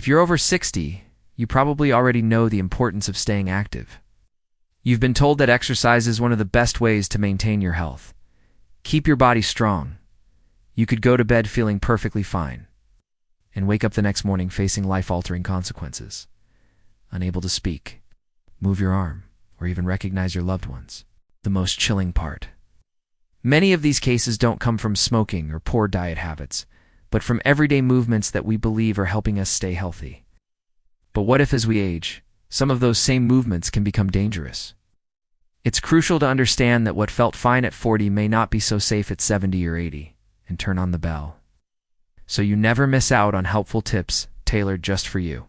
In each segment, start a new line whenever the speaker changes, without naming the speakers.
If you're over 60, you probably already know the importance of staying active. You've been told that exercise is one of the best ways to maintain your health. Keep your body strong. You could go to bed feeling perfectly fine and wake up the next morning facing life-altering consequences. Unable to speak, move your arm, or even recognize your loved ones. The most chilling part. Many of these cases don't come from smoking or poor diet habits, but from everyday movements that we believe are helping us stay healthy. But what if as we age, some of those same movements can become dangerous? It's crucial to understand that what felt fine at 40 may not be so safe at 70 or 80, and turn on the bell, so you never miss out on helpful tips tailored just for you.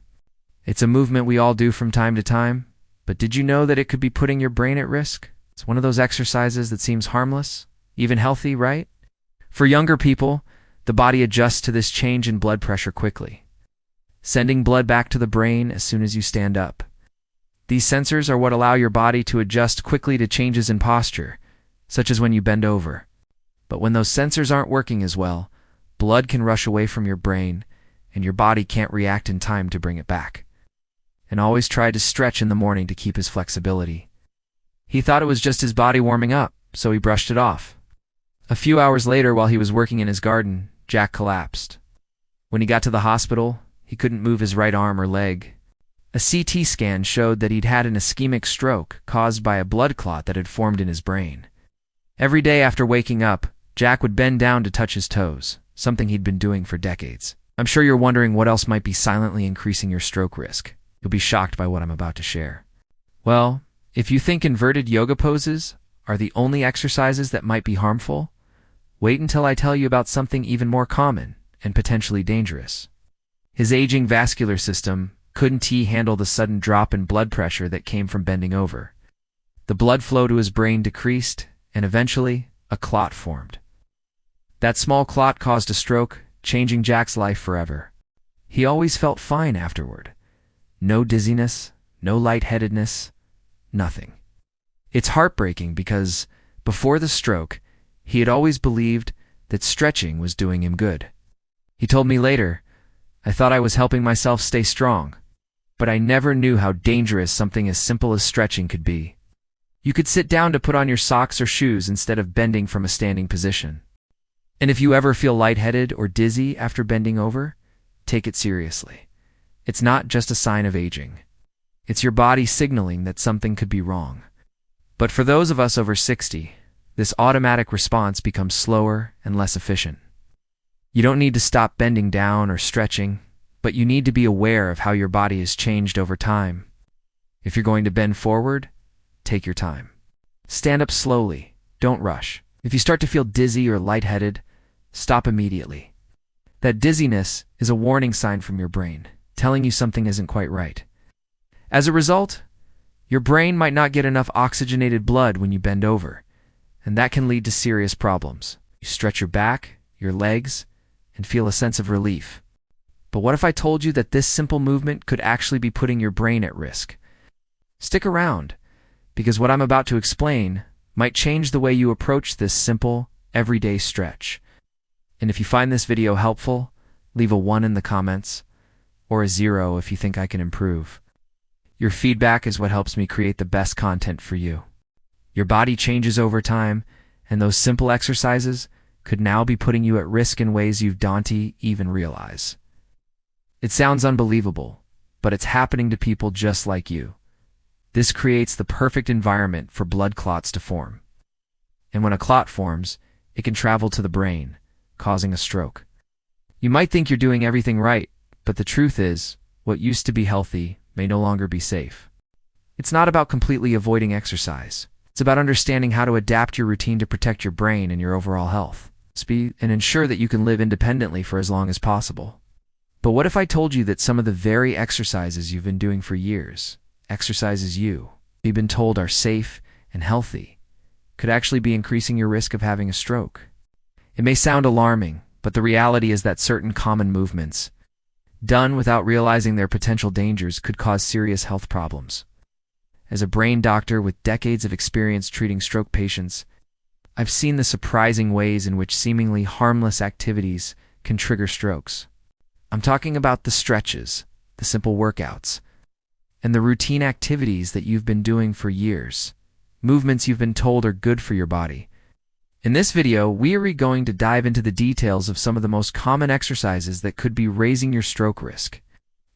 It's a movement we all do from time to time, but did you know that it could be putting your brain at risk? It's one of those exercises that seems harmless, even healthy, right? For younger people, the body adjusts to this change in blood pressure quickly, sending blood back to the brain as soon as you stand up. These sensors are what allow your body to adjust quickly to changes in posture, such as when you bend over. But when those sensors aren't working as well, blood can rush away from your brain, and your body can't react in time to bring it back. And always tried to stretch in the morning to keep his flexibility. He thought it was just his body warming up, so he brushed it off. A few hours later, while he was working in his garden, Jack collapsed. When he got to the hospital, he couldn't move his right arm or leg. A CT scan showed that he'd had an ischemic stroke caused by a blood clot that had formed in his brain. Every day after waking up, Jack would bend down to touch his toes, something he'd been doing for decades. I'm sure you're wondering what else might be silently increasing your stroke risk. You'll be shocked by what I'm about to share. Well, if you think inverted yoga poses are the only exercises that might be harmful, wait until I tell you about something even more common and potentially dangerous. His aging vascular system couldn't handle the sudden drop in blood pressure that came from bending over. The blood flow to his brain decreased, and eventually, a clot formed. That small clot caused a stroke, changing Jack's life forever. He always felt fine afterward. No dizziness, no lightheadedness, nothing. It's heartbreaking because, before the stroke, he had always believed that stretching was doing him good. He told me later, "I thought I was helping myself stay strong, but I never knew how dangerous something as simple as stretching could be." You could sit down to put on your socks or shoes instead of bending from a standing position. And if you ever feel lightheaded or dizzy after bending over, take it seriously. It's not just a sign of aging. It's your body signaling that something could be wrong. But for those of us over 60, this automatic response becomes slower and less efficient. You don't need to stop bending down or stretching, but you need to be aware of how your body has changed over time. If you're going to bend forward, take your time. Stand up slowly, don't rush. If you start to feel dizzy or lightheaded, stop immediately. That dizziness is a warning sign from your brain, telling you something isn't quite right. As a result, your brain might not get enough oxygenated blood when you bend over, and that can lead to serious problems. You stretch your back, your legs, and feel a sense of relief. But what if I told you that this simple movement could actually be putting your brain at risk? Stick around, because what I'm about to explain might change the way you approach this simple, everyday stretch. And if you find this video helpful, leave a 1 in the comments, or a 0 if you think I can improve. Your feedback is what helps me create the best content for you. Your body changes over time, and those simple exercises could now be putting you at risk in ways you don't even realize. It sounds unbelievable, but it's happening to people just like you. This creates the perfect environment for blood clots to form. And when a clot forms, it can travel to the brain, causing a stroke. You might think you're doing everything right, but the truth is, what used to be healthy may no longer be safe. It's not about completely avoiding exercise. It's about understanding how to adapt your routine to protect your brain and your overall health, and ensure that you can live independently for as long as possible. But what if I told you that some of the very exercises you've been doing for years, exercises you've been told are safe and healthy, could actually be increasing your risk of having a stroke? It may sound alarming, but the reality is that certain common movements, done without realizing their potential dangers, could cause serious health problems. As a brain doctor with decades of experience treating stroke patients, I've seen the surprising ways in which seemingly harmless activities can trigger strokes. I'm talking about the stretches, the simple workouts, and the routine activities that you've been doing for years, movements you've been told are good for your body. In this video, we are going to dive into the details of some of the most common exercises that could be raising your stroke risk.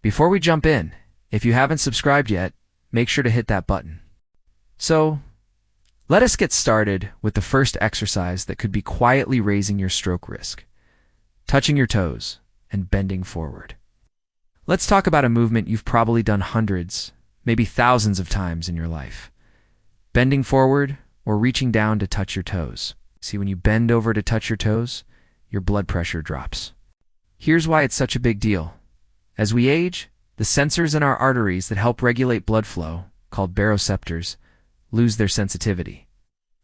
Before we jump in, if you haven't subscribed yet, make sure to hit that button. So, let us get started with the first exercise that could be quietly raising your stroke risk: touching your toes and bending forward. Let's talk about a movement you've probably done hundreds, maybe thousands of times in your life. Bending forward or reaching down to touch your toes. See, when you bend over to touch your toes, your blood pressure drops. Here's why it's such a big deal. As we age, the sensors in our arteries that help regulate blood flow, called baroreceptors, lose their sensitivity.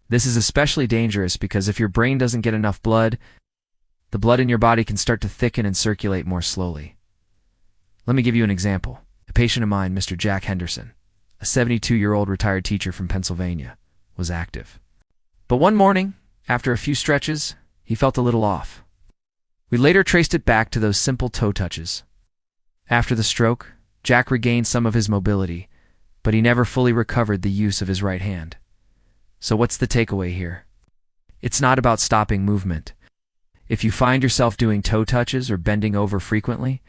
This is especially dangerous because if your brain doesn't get enough blood, the blood in your body can start to thicken and circulate more slowly. Let me give you an example. A patient of mine, Mr. Jack Henderson, a 72-year-old retired teacher from Pennsylvania, was active. But one morning, after a few stretches, he felt a little off. We later traced it back to those simple toe touches. After the stroke, Jack regained some of his mobility, but he never fully recovered the use of his right hand. So what's the takeaway here? It's not about stopping movement. If you find yourself doing toe touches or bending over frequently,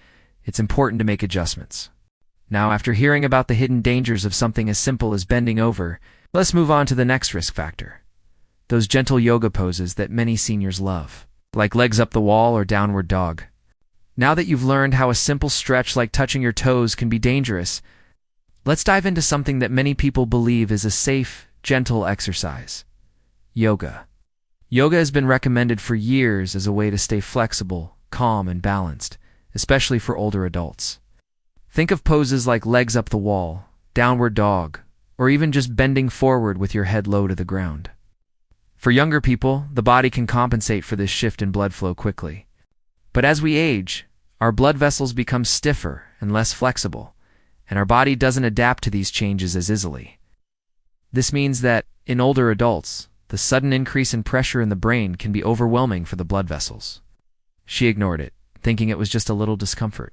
it's important to make adjustments. Now, after hearing about the hidden dangers of something as simple as bending over, let's move on to the next risk factor. Those gentle yoga poses that many seniors love, like legs up the wall or downward dog. Now that you've learned how a simple stretch like touching your toes can be dangerous, let's dive into something that many people believe is a safe, gentle exercise: yoga. Yoga has been recommended for years as a way to stay flexible, calm, and balanced, especially for older adults. Think of poses like legs up the wall, downward dog, or even just bending forward with your head low to the ground. For younger people, the body can compensate for this shift in blood flow quickly. But as we age, our blood vessels become stiffer and less flexible, and our body doesn't adapt to these changes as easily. This means that, in older adults, the sudden increase in pressure in the brain can be overwhelming for the blood vessels. She ignored it, thinking it was just a little discomfort.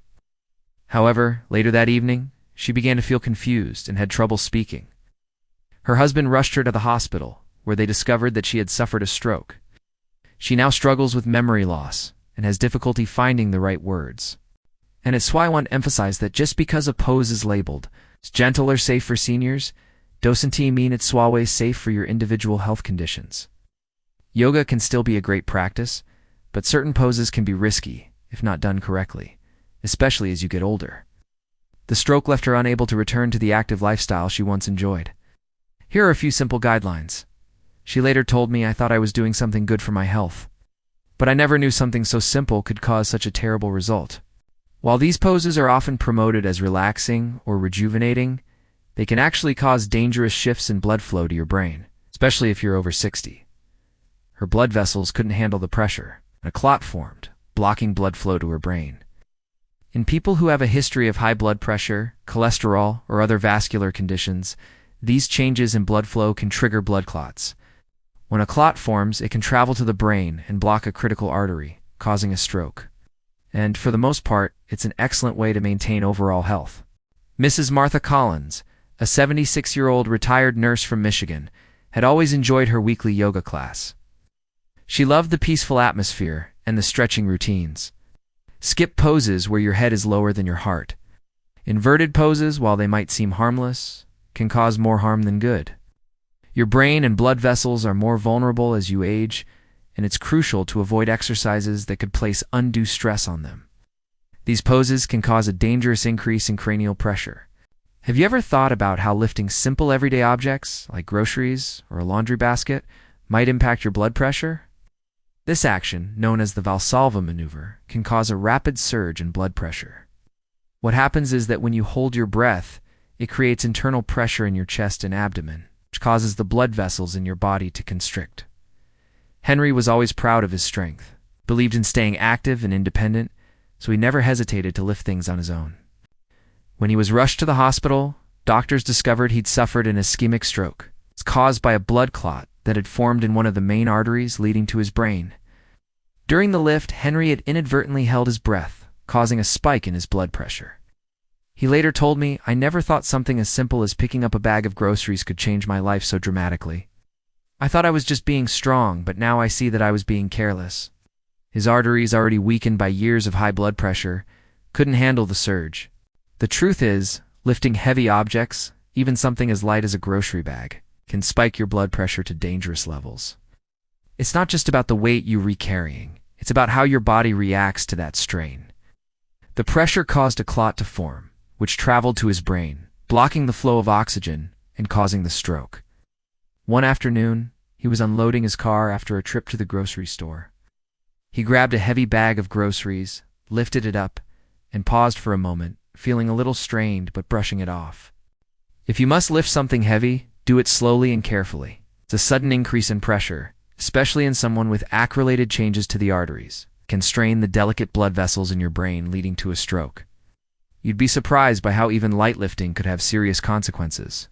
However, later that evening, she began to feel confused and had trouble speaking. Her husband rushed her to the hospital, where they discovered that she had suffered a stroke. She now struggles with memory loss and has difficulty finding the right words. And it's why I want to emphasize that just because a pose is labeled gentle or safe for seniors, doesn't mean it's always safe for your individual health conditions. Yoga can still be a great practice, but certain poses can be risky if not done correctly, especially as you get older. The stroke left her unable to return to the active lifestyle she once enjoyed. Here are a few simple guidelines. She later told me, "I thought I was doing something good for my health, but I never knew something so simple could cause such a terrible result." While these poses are often promoted as relaxing or rejuvenating, they can actually cause dangerous shifts in blood flow to your brain, especially if you're over 60. Her blood vessels couldn't handle the pressure, and a clot formed, blocking blood flow to her brain. In people who have a history of high blood pressure, cholesterol, or other vascular conditions, these changes in blood flow can trigger blood clots. When a clot forms, it can travel to the brain and block a critical artery, causing a stroke. And for the most part, it's an excellent way to maintain overall health. Mrs. Martha Collins, a 76-year-old retired nurse from Michigan, had always enjoyed her weekly yoga class. She loved the peaceful atmosphere and the stretching routines. Skip poses where your head is lower than your heart. Inverted poses, while they might seem harmless, can cause more harm than good. Your brain and blood vessels are more vulnerable as you age, and it's crucial to avoid exercises that could place undue stress on them. These poses can cause a dangerous increase in cranial pressure. Have you ever thought about how lifting simple everyday objects, like groceries or a laundry basket, might impact your blood pressure? This action, known as the Valsalva maneuver, can cause a rapid surge in blood pressure. What happens is that when you hold your breath, it creates internal pressure in your chest and abdomen, which causes the blood vessels in your body to constrict. Henry was always proud of his strength, believed in staying active and independent, so he never hesitated to lift things on his own. When he was rushed to the hospital, doctors discovered he'd suffered an ischemic stroke. It's caused by a blood clot that had formed in one of the main arteries leading to his brain. During the lift, Henry had inadvertently held his breath, causing a spike in his blood pressure. He later told me, "I never thought something as simple as picking up a bag of groceries could change my life so dramatically. I thought I was just being strong, but now I see that I was being careless." His arteries, already weakened by years of high blood pressure, couldn't handle the surge. The truth is, lifting heavy objects, even something as light as a grocery bag, can spike your blood pressure to dangerous levels. It's not just about the weight you re-carrying, it's about how your body reacts to that strain. The pressure caused a clot to form, which traveled to his brain, blocking the flow of oxygen and causing the stroke. One afternoon, he was unloading his car after a trip to the grocery store. He grabbed a heavy bag of groceries, lifted it up, and paused for a moment, feeling a little strained but brushing it off. If you must lift something heavy, do it slowly and carefully. A sudden increase in pressure, especially in someone with ACH-related changes to the arteries, can strain the delicate blood vessels in your brain, leading to a stroke. You'd be surprised by how even light lifting could have serious consequences.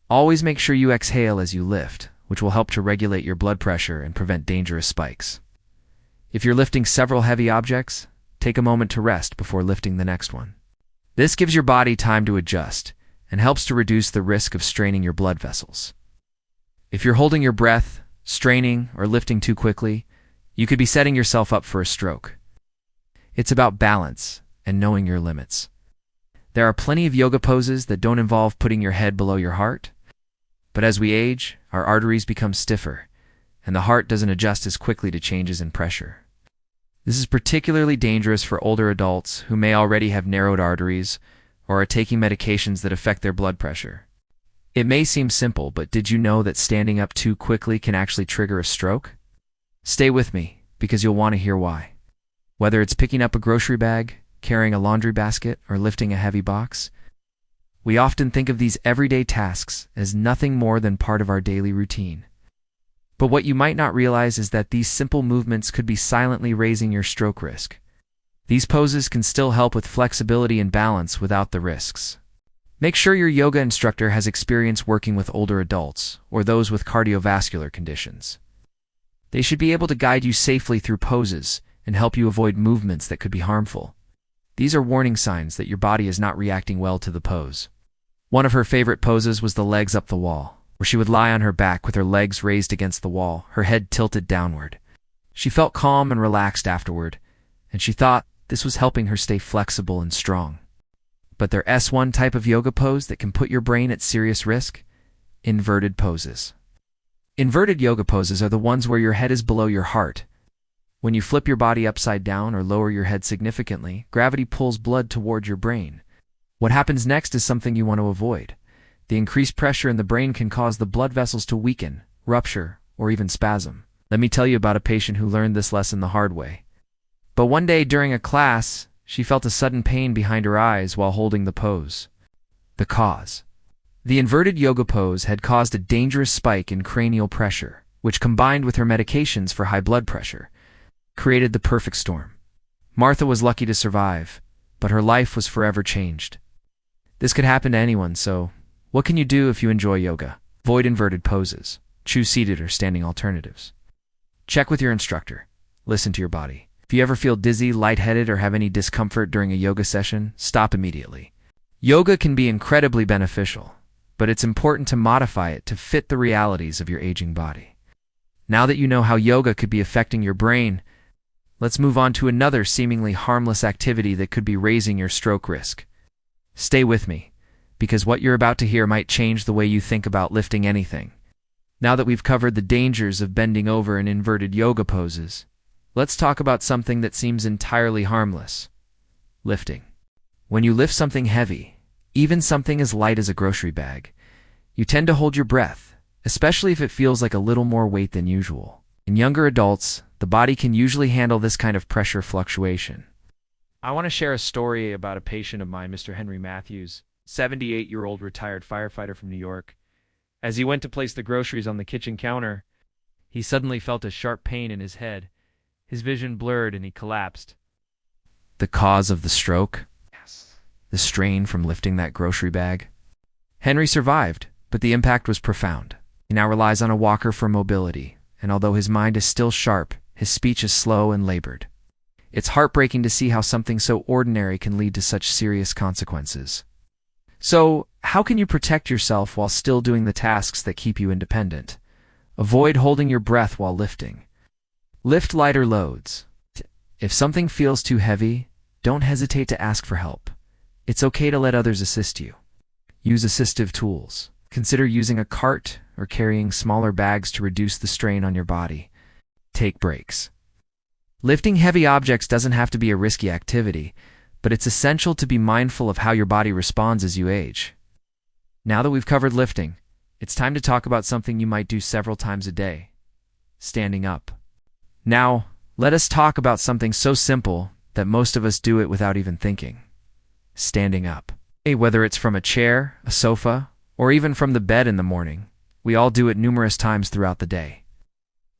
Always make sure you exhale as you lift, which will help to regulate your blood pressure and prevent dangerous spikes. If you're lifting several heavy objects, take a moment to rest before lifting the next one. This gives your body time to adjust and helps to reduce the risk of straining your blood vessels. If you're holding your breath, straining, or lifting too quickly, you could be setting yourself up for a stroke. It's about balance and knowing your limits. There are plenty of yoga poses that don't involve putting your head below your heart, but as we age, our arteries become stiffer, and the heart doesn't adjust as quickly to changes in pressure. This is particularly dangerous for older adults who may already have narrowed arteries or are taking medications that affect their blood pressure. It may seem simple, but did you know that standing up too quickly can actually trigger a stroke? Stay with me, because you'll want to hear why. Whether it's picking up a grocery bag, carrying a laundry basket, or lifting a heavy box, we often think of these everyday tasks as nothing more than part of our daily routine. But what you might not realize is that these simple movements could be silently raising your stroke risk. These poses can still help with flexibility and balance without the risks. Make sure your yoga instructor has experience working with older adults or those with cardiovascular conditions. They should be able to guide you safely through poses and help you avoid movements that could be harmful. These are warning signs that your body is not reacting well to the pose. One of her favorite poses was the legs up the wall, where she would lie on her back with her legs raised against the wall, her head tilted downward. She felt calm and relaxed afterward, and she thought this was helping her stay flexible and strong. But there's one type of yoga pose that can put your brain at serious risk: inverted poses. Inverted yoga poses are the ones where your head is below your heart. When you flip your body upside down or lower your head significantly, gravity pulls blood toward your brain. What happens next is something you want to avoid. The increased pressure in the brain can cause the blood vessels to weaken, rupture, or even spasm. Let me tell you about a patient who learned this lesson the hard way. But one day during a class, she felt a sudden pain behind her eyes while holding the pose. The cause: the inverted yoga pose had caused a dangerous spike in cranial pressure, which, combined with her medications for high blood pressure, created the perfect storm. Martha was lucky to survive, but her life was forever changed. This could happen to anyone, so what can you do if you enjoy yoga? Avoid inverted poses. Choose seated or standing alternatives. Check with your instructor. Listen to your body. If you ever feel dizzy, lightheaded, or have any discomfort during a yoga session, stop immediately. Yoga can be incredibly beneficial, but it's important to modify it to fit the realities of your aging body. Now that you know how yoga could be affecting your brain, let's move on to another seemingly harmless activity that could be raising your stroke risk. Stay with me, because what you're about to hear might change the way you think about lifting anything. Now that we've covered the dangers of bending over in inverted yoga poses, let's talk about something that seems entirely harmless: lifting. When you lift something heavy, even something as light as a grocery bag, you tend to hold your breath, especially if it feels like a little more weight than usual. In younger adults, the body can usually handle this kind of pressure fluctuation. I want to share a story about a patient of mine, Mr. Henry Matthews, 78-year-old retired firefighter from New York. As he went to place the groceries on the kitchen counter, he suddenly felt a sharp pain in his head. His vision blurred and he collapsed. The cause of the stroke? Yes. The strain from lifting that grocery bag? Henry survived, but the impact was profound. He now relies on a walker for mobility, and although his mind is still sharp, his speech is slow and labored. It's heartbreaking to see how something so ordinary can lead to such serious consequences. So, how can you protect yourself while still doing the tasks that keep you independent? Avoid holding your breath while lifting. Lift lighter loads. If something feels too heavy, don't hesitate to ask for help. It's okay to let others assist you. Use assistive tools. Consider using a cart or carrying smaller bags to reduce the strain on your body. Take breaks. Lifting heavy objects doesn't have to be a risky activity, but it's essential to be mindful of how your body responds as you age. Now that we've covered lifting, it's time to talk about something you might do several times a day: standing up. Now, let us talk about something so simple that most of us do it without even thinking: standing up. Whether it's from a chair, a sofa, or even from the bed in the morning, we all do it numerous times throughout the day.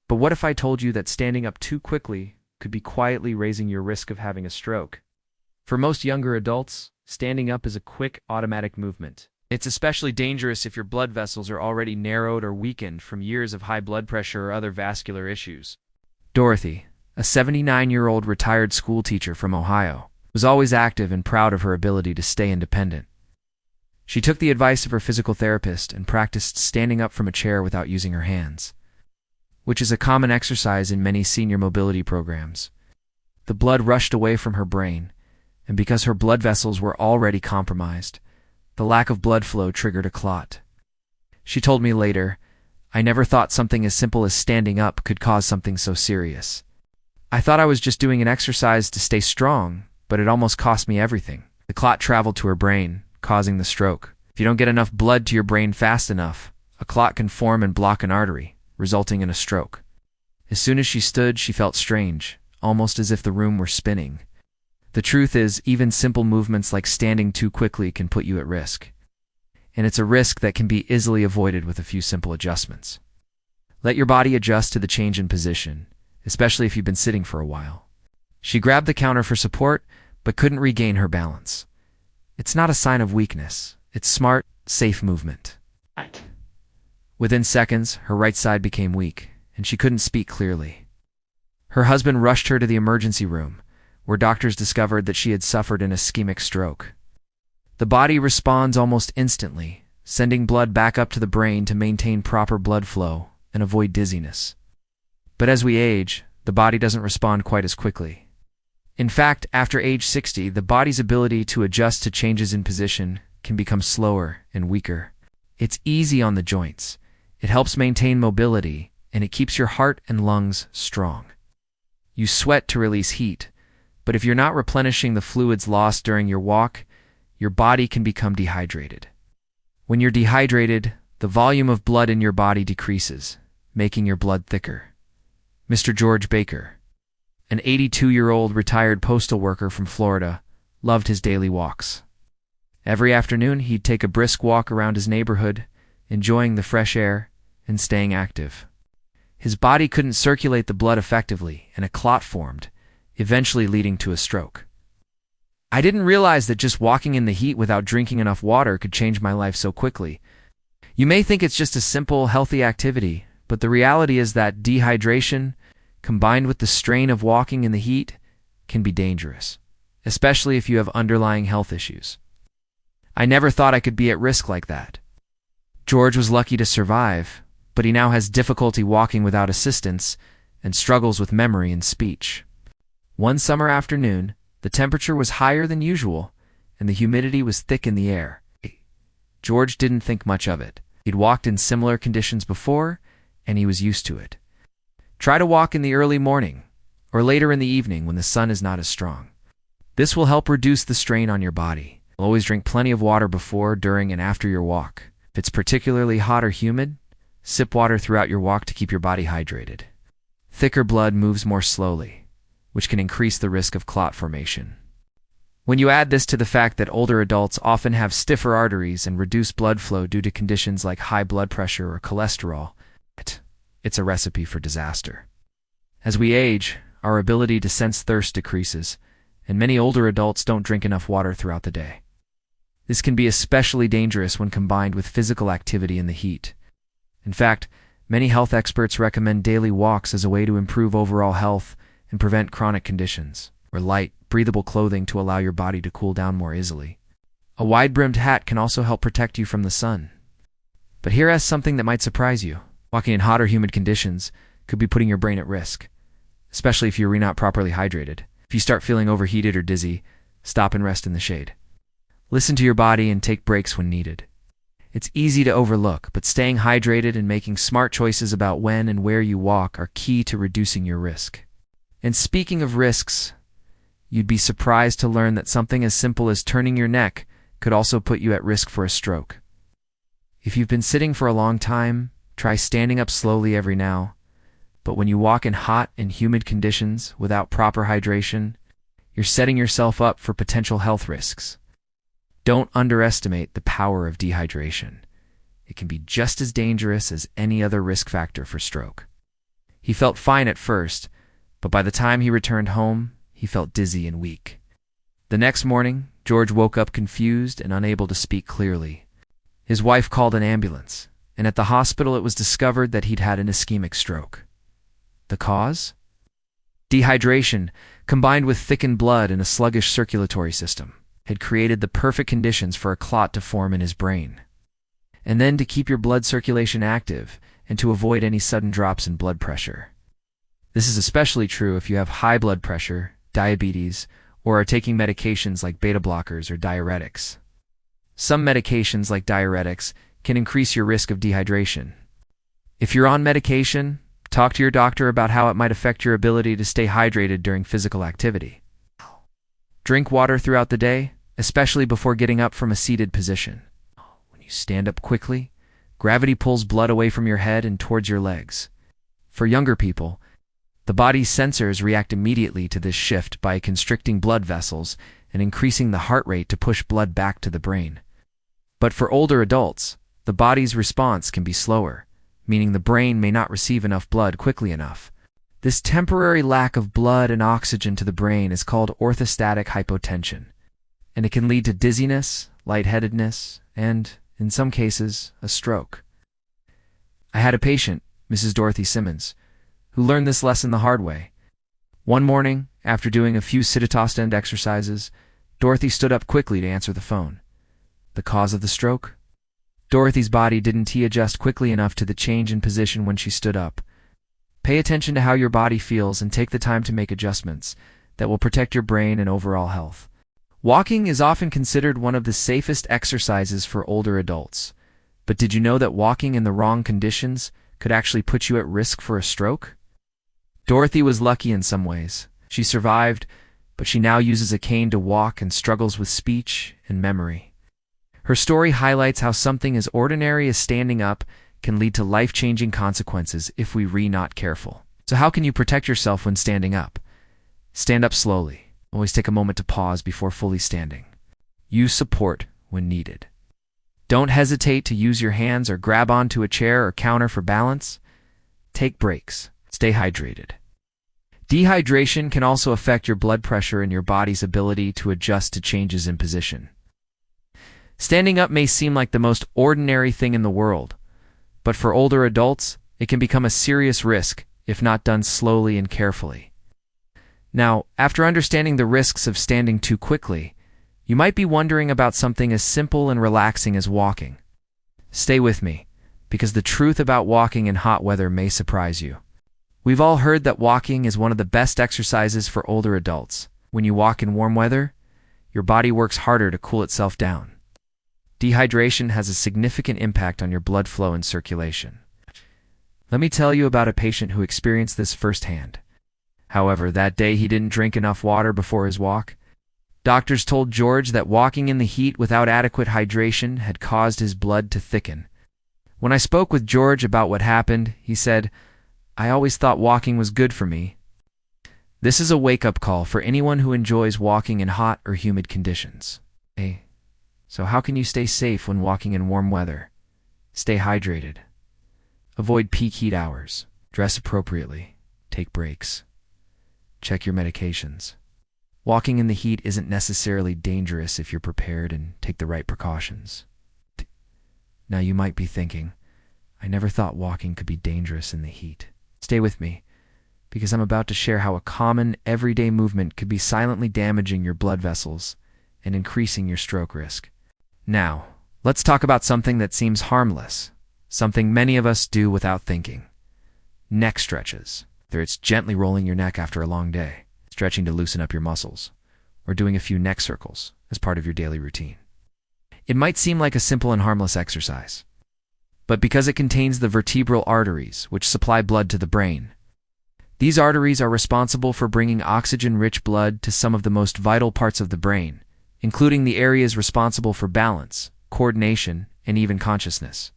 But what if I told you that standing up too quickly could be quietly raising your risk of having a stroke? For most younger adults, standing up is a quick, automatic movement. It's especially dangerous if your blood vessels are already narrowed or weakened from years of high blood pressure or other vascular issues. Dorothy, a 79-year-old retired school teacher from Ohio, was always active and proud of her ability to stay independent. She took the advice of her physical therapist and practiced standing up from a chair without using her hands, which is a common exercise in many senior mobility programs. The blood rushed away from her brain, and because her blood vessels were already compromised, the lack of blood flow triggered a clot. She told me later, "I never thought something as simple as standing up could cause something so serious. I thought I was just doing an exercise to stay strong, but it almost cost me everything." The clot traveled to her brain, causing the stroke. If you don't get enough blood to your brain fast enough, a clot can form and block an artery, resulting in a stroke. As soon as she stood, she felt strange, almost as if the room were spinning. The truth is, even simple movements like standing too quickly can put you at risk. And it's a risk that can be easily avoided with a few simple adjustments. Let your body adjust to the change in position, especially if you've been sitting for a while. She grabbed the counter for support, but couldn't regain her balance. It's not a sign of weakness. It's smart, safe movement. Within seconds, her right side became weak, and she couldn't speak clearly. Her husband rushed her to the emergency room, where doctors discovered that she had suffered an ischemic stroke. The body responds almost instantly, sending blood back up to the brain to maintain proper blood flow and avoid dizziness. But as we age, the body doesn't respond quite as quickly. In fact, after age 60, the body's ability to adjust to changes in position can become slower and weaker. It's easy on the joints. It helps maintain mobility, and it keeps your heart and lungs strong. You sweat to release heat, but if you're not replenishing the fluids lost during your walk, your body can become dehydrated. When you're dehydrated, the volume of blood in your body decreases, making your blood thicker. Mr. George Baker, an 82-year-old retired postal worker from Florida, loved his daily walks. Every afternoon, he'd take a brisk walk around his neighborhood, enjoying the fresh air and staying active. His body couldn't circulate the blood effectively, and a clot formed, eventually leading to a stroke. "I didn't realize that just walking in the heat without drinking enough water could change my life so quickly." You may think it's just a simple, healthy activity, but the reality is that dehydration, combined with the strain of walking in the heat, can be dangerous, especially if you have underlying health issues. "I never thought I could be at risk like that." George was lucky to survive, but he now has difficulty walking without assistance and struggles with memory and speech. One summer afternoon, the temperature was higher than usual, and the humidity was thick in the air. George didn't think much of it. He'd walked in similar conditions before, and he was used to it. Try to walk in the early morning, or later in the evening when the sun is not as strong. This will help reduce the strain on your body. Always drink plenty of water before, during, and after your walk. If it's particularly hot or humid, sip water throughout your walk to keep your body hydrated. Thicker blood moves more slowly, which can increase the risk of clot formation. When you add this to the fact that older adults often have stiffer arteries and reduced blood flow due to conditions like high blood pressure or cholesterol, it's a recipe for disaster. As we age, our ability to sense thirst decreases, and many older adults don't drink enough water throughout the day. This can be especially dangerous when combined with physical activity in the heat. In fact, many health experts recommend daily walks as a way to improve overall health and prevent chronic conditions. or light, breathable clothing to allow your body to cool down more easily. A wide-brimmed hat can also help protect you from the sun. But here is something that might surprise you. Walking in hot or humid conditions could be putting your brain at risk, especially if you're not properly hydrated. If you start feeling overheated or dizzy, stop and rest in the shade. Listen to your body and take breaks when needed. It's easy to overlook, but staying hydrated and making smart choices about when and where you walk are key to reducing your risk. And speaking of risks, you'd be surprised to learn that something as simple as turning your neck could also put you at risk for a stroke. If you've been sitting for a long time, try standing up slowly every now. But when you walk in hot and humid conditions without proper hydration, you're setting yourself up for potential health risks. Don't underestimate the power of dehydration. It can be just as dangerous as any other risk factor for stroke. He felt fine at first, but by the time he returned home, he felt dizzy and weak. The next morning, George woke up confused and unable to speak clearly. His wife called an ambulance, and at the hospital it was discovered that he'd had an ischemic stroke. The cause? Dehydration, combined with thickened blood and a sluggish circulatory system, had created the perfect conditions for a clot to form in his brain. And then to keep your blood circulation active and to avoid any sudden drops in blood pressure. This is especially true if you have high blood pressure, diabetes, or are taking medications like beta blockers or diuretics. Some medications like diuretics can increase your risk of dehydration. If you're on medication, talk to your doctor about how it might affect your ability to stay hydrated during physical activity. Drink water throughout the day, especially before getting up from a seated position. When you stand up quickly, gravity pulls blood away from your head and towards your legs. For younger people, the body's sensors react immediately to this shift by constricting blood vessels and increasing the heart rate to push blood back to the brain. But for older adults, the body's response can be slower, meaning the brain may not receive enough blood quickly enough. This temporary lack of blood and oxygen to the brain is called orthostatic hypotension, and it can lead to dizziness, lightheadedness, and, in some cases, a stroke. I had a patient, Mrs. Dorothy Simmons, who learned this lesson the hard way. One morning, after doing a few sit-to-stand exercises, Dorothy stood up quickly to answer the phone. The cause of the stroke? Dorothy's body didn't adjust quickly enough to the change in position when she stood up. Pay attention to how your body feels and take the time to make adjustments that will protect your brain and overall health. Walking is often considered one of the safest exercises for older adults. But did you know that walking in the wrong conditions could actually put you at risk for a stroke? Dorothy was lucky in some ways. She survived, but she now uses a cane to walk and struggles with speech and memory. Her story highlights how something as ordinary as standing up can lead to life-changing consequences if we're not careful. So how can you protect yourself when standing up? Stand up slowly. Always take a moment to pause before fully standing. Use support when needed. Don't hesitate to use your hands or grab onto a chair or counter for balance. Take breaks. Stay hydrated. Dehydration can also affect your blood pressure and your body's ability to adjust to changes in position. Standing up may seem like the most ordinary thing in the world, but for older adults, it can become a serious risk if not done slowly and carefully. Now, after understanding the risks of standing too quickly, you might be wondering about something as simple and relaxing as walking. Stay with me, because the truth about walking in hot weather may surprise you. We've all heard that walking is one of the best exercises for older adults. When you walk in warm weather, your body works harder to cool itself down. Dehydration has a significant impact on your blood flow and circulation. Let me tell you about a patient who experienced this firsthand. However, that day he didn't drink enough water before his walk. Doctors told George that walking in the heat without adequate hydration had caused his blood to thicken. When I spoke with George about what happened, he said, "I always thought walking was good for me." This is a wake-up call for anyone who enjoys walking in hot or humid conditions. So how can you stay safe when walking in warm weather? Stay hydrated. Avoid peak heat hours. Dress appropriately. Take breaks. Check your medications. Walking in the heat isn't necessarily dangerous if you're prepared and take the right precautions. Now you might be thinking, I never thought walking could be dangerous in the heat. Stay with me, because I'm about to share how a common, everyday movement could be silently damaging your blood vessels and increasing your stroke risk. Now, let's talk about something that seems harmless, something many of us do without thinking. Neck stretches. Whether it's gently rolling your neck after a long day, stretching to loosen up your muscles, or doing a few neck circles as part of your daily routine. It might seem like a simple and harmless exercise, but because it contains the vertebral arteries, which supply blood to the brain, these arteries are responsible for bringing oxygen-rich blood to some of the most vital parts of the brain, including the areas responsible for balance, coordination, and even consciousness.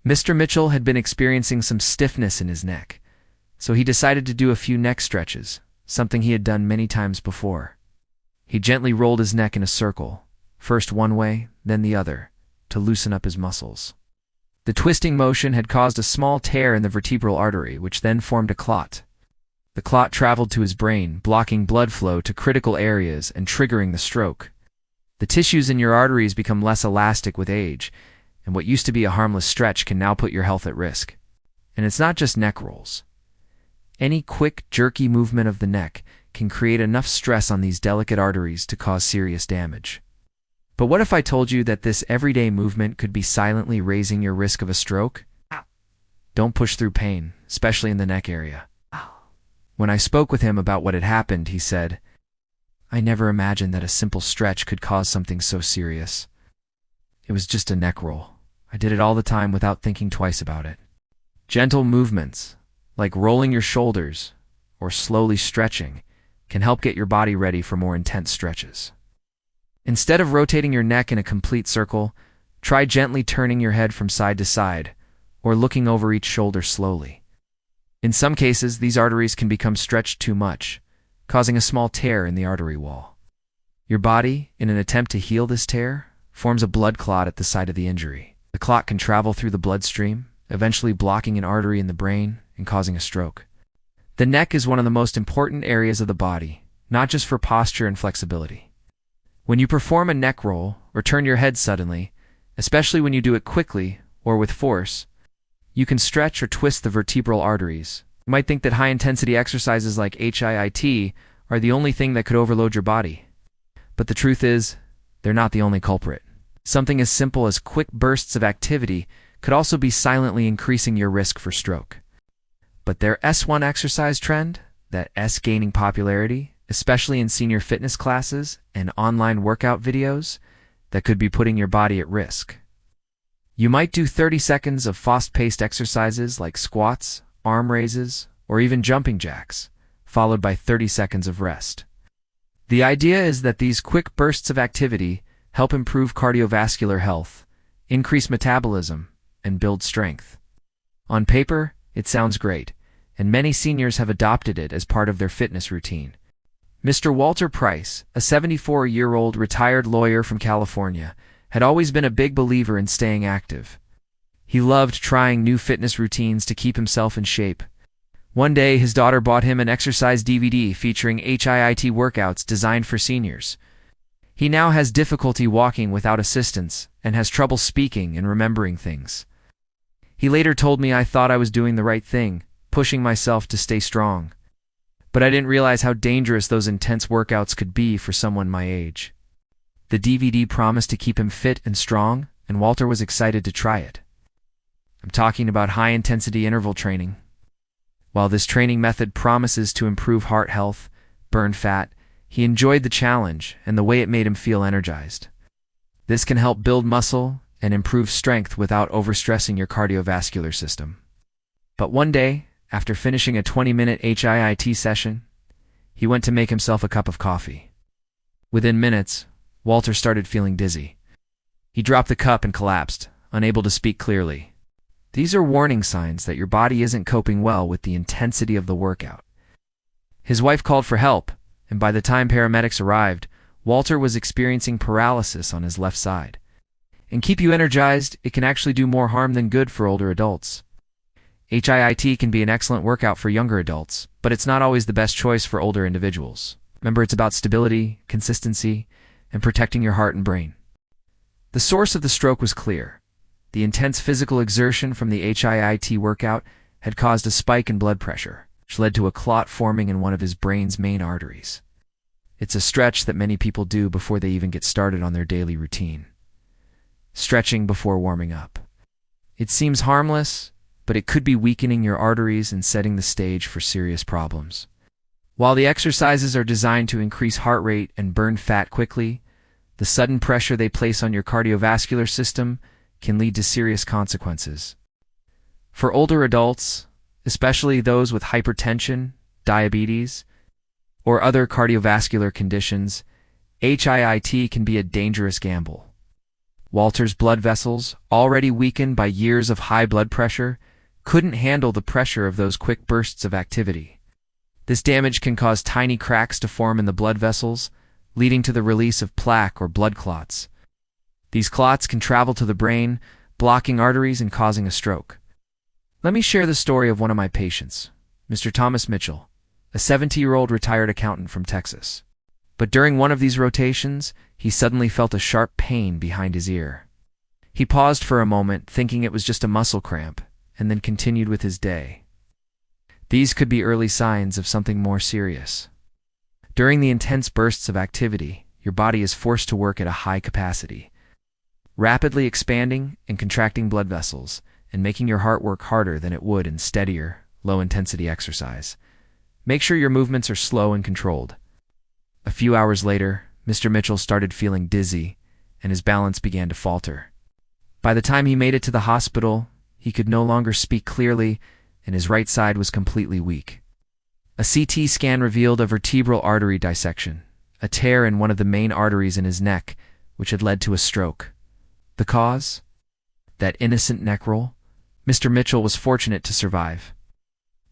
Mr. Mitchell had been experiencing some stiffness in his neck, so he decided to do a few neck stretches, something he had done many times before. He gently rolled his neck in a circle, first one way, then the other, to loosen up his muscles. The twisting motion had caused a small tear in the vertebral artery, which then formed a clot. The clot traveled to his brain, blocking blood flow to critical areas and triggering the stroke. The tissues in your arteries become less elastic with age, and what used to be a harmless stretch can now put your health at risk. And it's not just neck rolls. Any quick, jerky movement of the neck can create enough stress on these delicate arteries to cause serious damage. But what if I told you that this everyday movement could be silently raising your risk of a stroke? Don't push through pain, especially in the neck area. When I spoke with him about what had happened, he said, "I never imagined that a simple stretch could cause something so serious. It was just a neck roll. I did it all the time without thinking twice about it." Gentle movements, like rolling your shoulders or slowly stretching, can help get your body ready for more intense stretches. Instead of rotating your neck in a complete circle, try gently turning your head from side to side or looking over each shoulder slowly. In some cases, these arteries can become stretched too much, causing a small tear in the artery wall. Your body, in an attempt to heal this tear, forms a blood clot at the site of the injury. The clot can travel through the bloodstream, eventually blocking an artery in the brain and causing a stroke. The neck is one of the most important areas of the body, not just for posture and flexibility. When you perform a neck roll or turn your head suddenly, especially when you do it quickly or with force, you can stretch or twist the vertebral arteries. You might think that high-intensity exercises like HIIT are the only thing that could overload your body. But the truth is, they're not the only culprit. Something as simple as quick bursts of activity could also be silently increasing your risk for stroke. But their S1 exercise trend, that S gaining popularity, especially in senior fitness classes and online workout videos, that could be putting your body at risk. You might do 30 seconds of fast-paced exercises like squats, arm raises, or even jumping jacks, followed by 30 seconds of rest. The idea is that these quick bursts of activity help improve cardiovascular health, increase metabolism, and build strength. On paper, it sounds great, and many seniors have adopted it as part of their fitness routine. Mr. Walter Price, a 74-year-old retired lawyer from California, had always been a big believer in staying active. He loved trying new fitness routines to keep himself in shape. One day, his daughter bought him an exercise DVD featuring HIIT workouts designed for seniors. He now has difficulty walking without assistance and has trouble speaking and remembering things. He later told me I thought I was doing the right thing, pushing myself to stay strong. But I didn't realize how dangerous those intense workouts could be for someone my age. The DVD promised to keep him fit and strong, and Walter was excited to try it. I'm talking about high-intensity interval training. While this training method promises to improve heart health, burn fat, he enjoyed the challenge and the way it made him feel energized. This can help build muscle and improve strength without overstressing your cardiovascular system. But one day, after finishing a 20-minute HIIT session, he went to make himself a cup of coffee. Within minutes, Walter started feeling dizzy. He dropped the cup and collapsed, unable to speak clearly. These are warning signs that your body isn't coping well with the intensity of the workout. His wife called for help, and by the time paramedics arrived, Walter was experiencing paralysis on his left side. And keep you energized, it can actually do more harm than good for older adults. HIIT can be an excellent workout for younger adults, but it's not always the best choice for older individuals. Remember, it's about stability, consistency, and protecting your heart and brain. The source of the stroke was clear. The intense physical exertion from the HIIT workout had caused a spike in blood pressure. which led to a clot forming in one of his brain's main arteries. It's a stretch that many people do before they even get started on their daily routine. Stretching before warming up. It seems harmless, but it could be weakening your arteries and setting the stage for serious problems. While the exercises are designed to increase heart rate and burn fat quickly, the sudden pressure they place on your cardiovascular system can lead to serious consequences. For older adults, especially those with hypertension, diabetes, or other cardiovascular conditions, HIIT can be a dangerous gamble. Walter's blood vessels, already weakened by years of high blood pressure, couldn't handle the pressure of those quick bursts of activity. This damage can cause tiny cracks to form in the blood vessels, leading to the release of plaque or blood clots. These clots can travel to the brain, blocking arteries and causing a stroke. Let me share the story of one of my patients, Mr. Thomas Mitchell, a 70-year-old retired accountant from Texas. But during one of these rotations, he suddenly felt a sharp pain behind his ear. He paused for a moment, thinking it was just a muscle cramp, and then continued with his day. These could be early signs of something more serious. During the intense bursts of activity, your body is forced to work at a high capacity, rapidly expanding and contracting blood vessels, and making your heart work harder than it would in steadier, low-intensity exercise. Make sure your movements are slow and controlled. A few hours later, Mr. Mitchell started feeling dizzy, and his balance began to falter. By the time he made it to the hospital, he could no longer speak clearly, and his right side was completely weak. A CT scan revealed a vertebral artery dissection, a tear in one of the main arteries in his neck, which had led to a stroke. The cause? That innocent neck roll? Mr. Mitchell was fortunate to survive,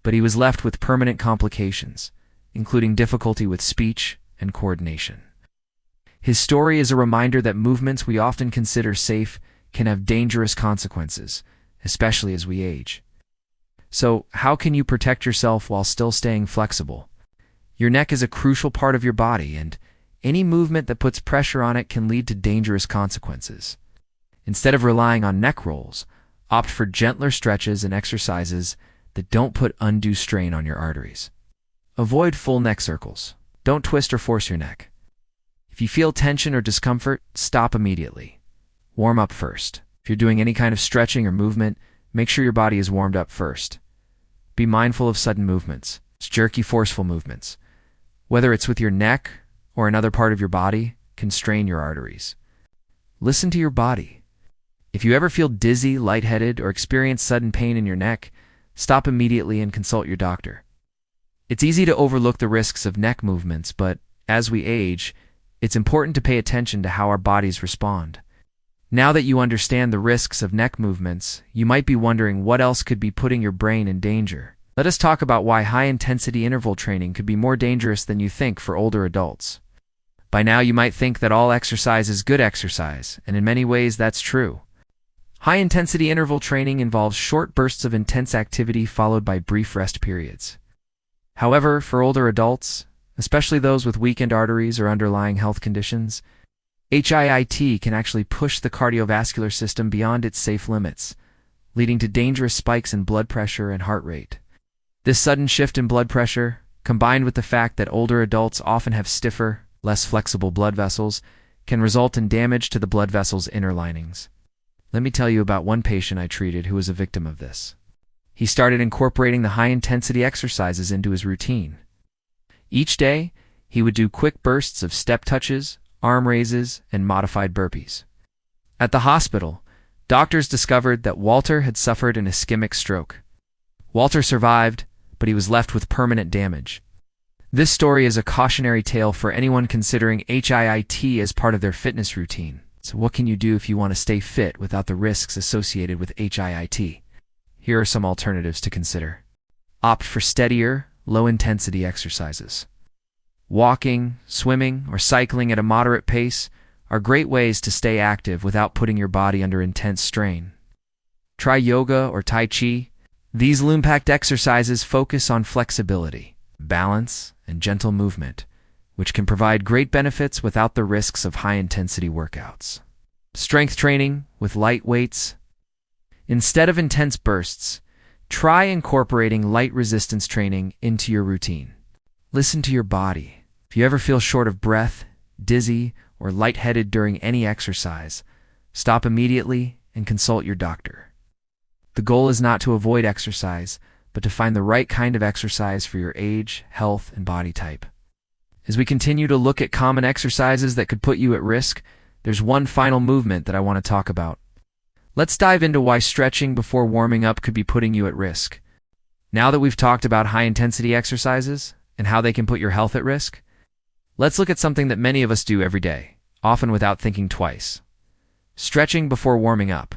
but he was left with permanent complications, including difficulty with speech and coordination. His story is a reminder that movements we often consider safe can have dangerous consequences, especially as we age. So, how can you protect yourself while still staying flexible? Your neck is a crucial part of your body, and any movement that puts pressure on it can lead to dangerous consequences. Instead of relying on neck rolls, opt for gentler stretches and exercises that don't put undue strain on your arteries. Avoid full neck circles. Don't twist or force your neck. If you feel tension or discomfort, stop immediately. Warm up first. If you're doing any kind of stretching or movement, make sure your body is warmed up first. Be mindful of sudden movements, jerky, forceful movements. Whether it's with your neck or another part of your body, can strain your arteries. Listen to your body. If you ever feel dizzy, lightheaded, or experience sudden pain in your neck, stop immediately and consult your doctor. It's easy to overlook the risks of neck movements, but as we age, it's important to pay attention to how our bodies respond. Now that you understand the risks of neck movements, you might be wondering what else could be putting your brain in danger. Let us talk about why high-intensity interval training could be more dangerous than you think for older adults. By now, you might think that all exercise is good exercise, and in many ways that's true. High-intensity interval training involves short bursts of intense activity followed by brief rest periods. However, for older adults, especially those with weakened arteries or underlying health conditions, HIIT can actually push the cardiovascular system beyond its safe limits, leading to dangerous spikes in blood pressure and heart rate. This sudden shift in blood pressure, combined with the fact that older adults often have stiffer, less flexible blood vessels, can result in damage to the blood vessels' inner linings. Let me tell you about one patient I treated who was a victim of this. He started incorporating the high-intensity exercises into his routine. Each day, he would do quick bursts of step touches, arm raises, and modified burpees. At the hospital, doctors discovered that Walter had suffered an ischemic stroke. Walter survived, but he was left with permanent damage. This story is a cautionary tale for anyone considering HIIT as part of their fitness routine. So what can you do if you want to stay fit without the risks associated with HIIT? Here are some alternatives to consider. Opt for steadier, low-intensity exercises. Walking, swimming, or cycling at a moderate pace are great ways to stay active without putting your body under intense strain. Try yoga or Tai Chi. These loom-packed exercises focus on flexibility, balance, and gentle movement, which can provide great benefits without the risks of high-intensity workouts. Strength training with light weights. Instead of intense bursts, Try incorporating light resistance training into your routine. Listen to your body. If you ever feel short of breath, dizzy, or lightheaded during any exercise, stop immediately and consult your doctor. The goal is not to avoid exercise, but to find the right kind of exercise for your age, health, and body type. As we continue to look at common exercises that could put you at risk, there's one final movement that I want to talk about. Let's dive into why stretching before warming up could be putting you at risk. Now that we've talked about high-intensity exercises and how they can put your health at risk, let's look at something that many of us do every day, often without thinking twice. Stretching before warming up.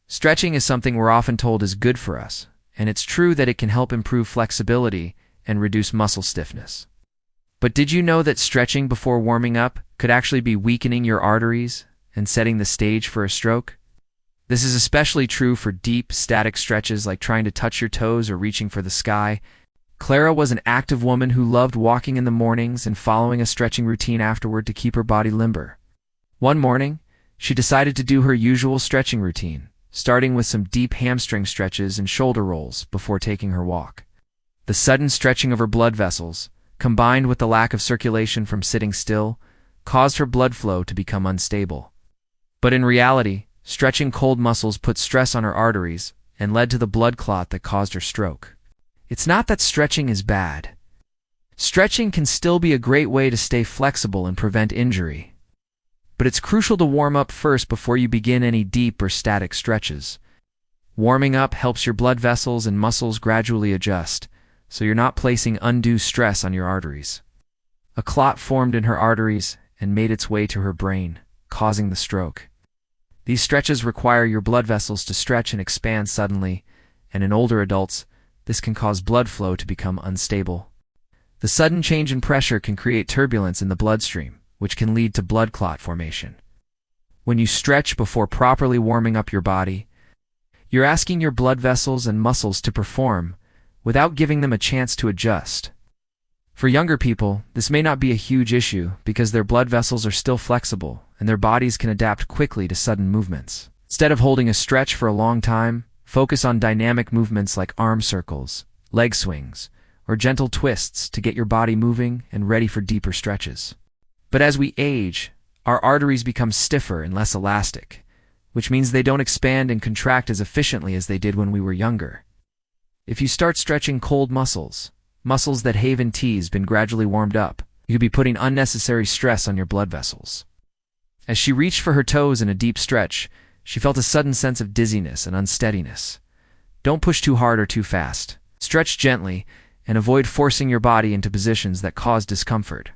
Stretching is something we're often told is good for us, and it's true that it can help improve flexibility and reduce muscle stiffness. But did you know that stretching before warming up could actually be weakening your arteries and setting the stage for a stroke? This is especially true for deep, static stretches like trying to touch your toes or reaching for the sky. Clara was an active woman who loved walking in the mornings and following a stretching routine afterward to keep her body limber. One morning, she decided to do her usual stretching routine, starting with some deep hamstring stretches and shoulder rolls before taking her walk. The sudden stretching of her blood vessels, combined with the lack of circulation from sitting still, caused her blood flow to become unstable. But in reality, stretching cold muscles put stress on her arteries and led to the blood clot that caused her stroke. It's not that stretching is bad. Stretching can still be a great way to stay flexible and prevent injury. But it's crucial to warm up first before you begin any deep or static stretches. Warming up helps your blood vessels and muscles gradually adjust, so you're not placing undue stress on your arteries. A clot formed in her arteries and made its way to her brain, causing the stroke. These stretches require your blood vessels to stretch and expand suddenly, and in older adults, this can cause blood flow to become unstable. The sudden change in pressure can create turbulence in the bloodstream, which can lead to blood clot formation. When you stretch before properly warming up your body, you're asking your blood vessels and muscles to perform without giving them a chance to adjust. For younger people, this may not be a huge issue because their blood vessels are still flexible and their bodies can adapt quickly to sudden movements. Instead of holding a stretch for a long time, focus on dynamic movements like arm circles, leg swings, or gentle twists to get your body moving and ready for deeper stretches. But as we age, our arteries become stiffer and less elastic, which means they don't expand and contract as efficiently as they did when we were younger. If you start stretching cold muscles that have and T's been gradually warmed up, you could be putting unnecessary stress on your blood vessels. As she reached for her toes in a deep stretch, she felt a sudden sense of dizziness and unsteadiness. Don't push too hard or too fast. Stretch gently and avoid forcing your body into positions that cause discomfort.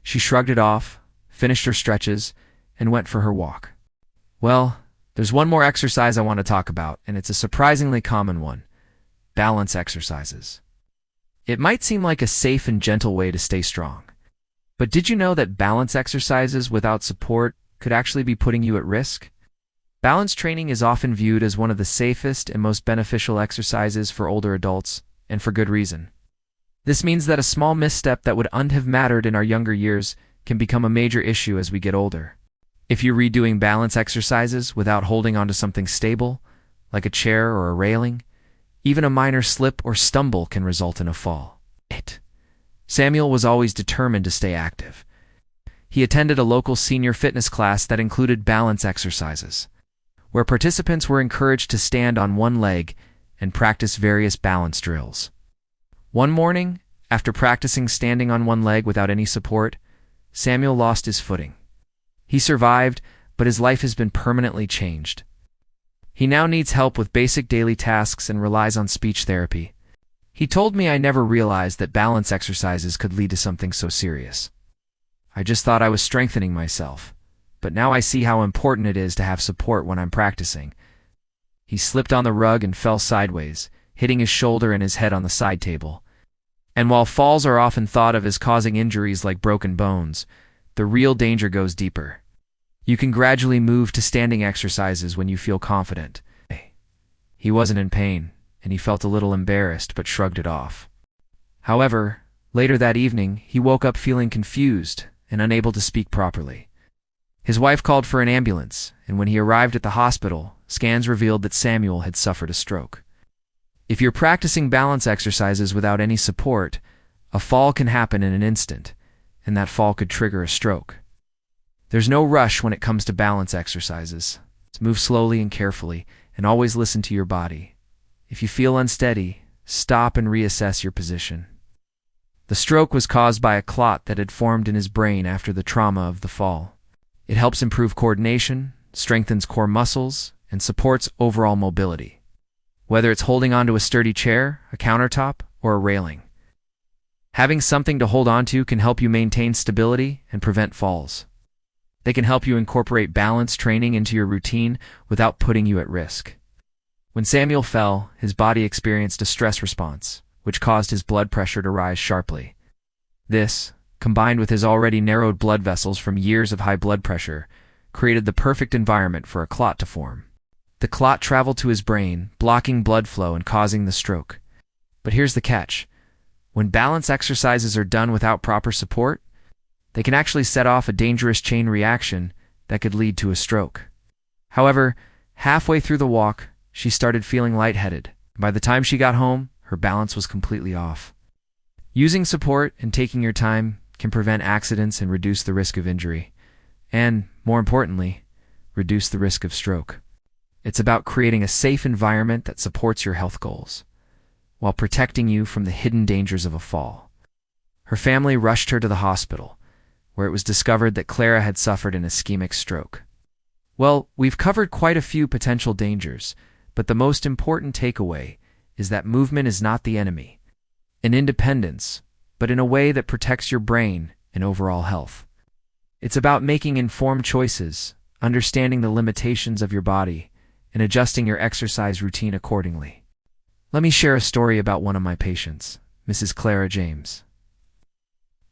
She shrugged it off, finished her stretches, and went for her walk. Well, there's one more exercise I want to talk about, and it's a surprisingly common one: balance exercises. It might seem like a safe and gentle way to stay strong. But did you know that balance exercises without support could actually be putting you at risk? Balance training is often viewed as one of the safest and most beneficial exercises for older adults, and for good reason. This means that a small misstep that wouldn't have mattered in our younger years can become a major issue as we get older. If you're redoing balance exercises without holding onto something stable, like a chair or a railing, even a minor slip or stumble can result in a fall. Samuel was always determined to stay active. He attended a local senior fitness class that included balance exercises, where participants were encouraged to stand on one leg and practice various balance drills. One morning, after practicing standing on one leg without any support, Samuel lost his footing. He survived, but his life has been permanently changed. He now needs help with basic daily tasks and relies on speech therapy. He told me, "I never realized that balance exercises could lead to something so serious. I just thought I was strengthening myself, but now I see how important it is to have support when I'm practicing." He slipped on the rug and fell sideways, hitting his shoulder and his head on the side table. And while falls are often thought of as causing injuries like broken bones, the real danger goes deeper. You can gradually move to standing exercises when you feel confident. He wasn't in pain, and he felt a little embarrassed but shrugged it off. However, later that evening, he woke up feeling confused and unable to speak properly. His wife called for an ambulance, and when he arrived at the hospital, scans revealed that Samuel had suffered a stroke. If you're practicing balance exercises without any support, a fall can happen in an instant, and that fall could trigger a stroke. There's no rush when it comes to balance exercises. Move slowly and carefully, and always listen to your body. If you feel unsteady, stop and reassess your position. The stroke was caused by a clot that had formed in his brain after the trauma of the fall. It helps improve coordination, strengthens core muscles, and supports overall mobility. Whether it's holding onto a sturdy chair, a countertop, or a railing. Having something to hold onto can help you maintain stability and prevent falls. They can help you incorporate balance training into your routine without putting you at risk. When Samuel fell, his body experienced a stress response, which caused his blood pressure to rise sharply. This, combined with his already narrowed blood vessels from years of high blood pressure, created the perfect environment for a clot to form. The clot traveled to his brain, blocking blood flow and causing the stroke. But here's the catch. When balance exercises are done without proper support, they can actually set off a dangerous chain reaction that could lead to a stroke. However, halfway through the walk, she started feeling lightheaded. By the time she got home, her balance was completely off. Using support and taking your time can prevent accidents and reduce the risk of injury. And, more importantly, reduce the risk of stroke. It's about creating a safe environment that supports your health goals, while protecting you from the hidden dangers of a fall. Her family rushed her to the hospital, where it was discovered that Clara had suffered an ischemic stroke. Well, we've covered quite a few potential dangers, but the most important takeaway is that movement is not the enemy, and independence, but in a way that protects your brain and overall health. It's about making informed choices, understanding the limitations of your body, and adjusting your exercise routine accordingly. Let me share a story about one of my patients, Mrs. Clara James,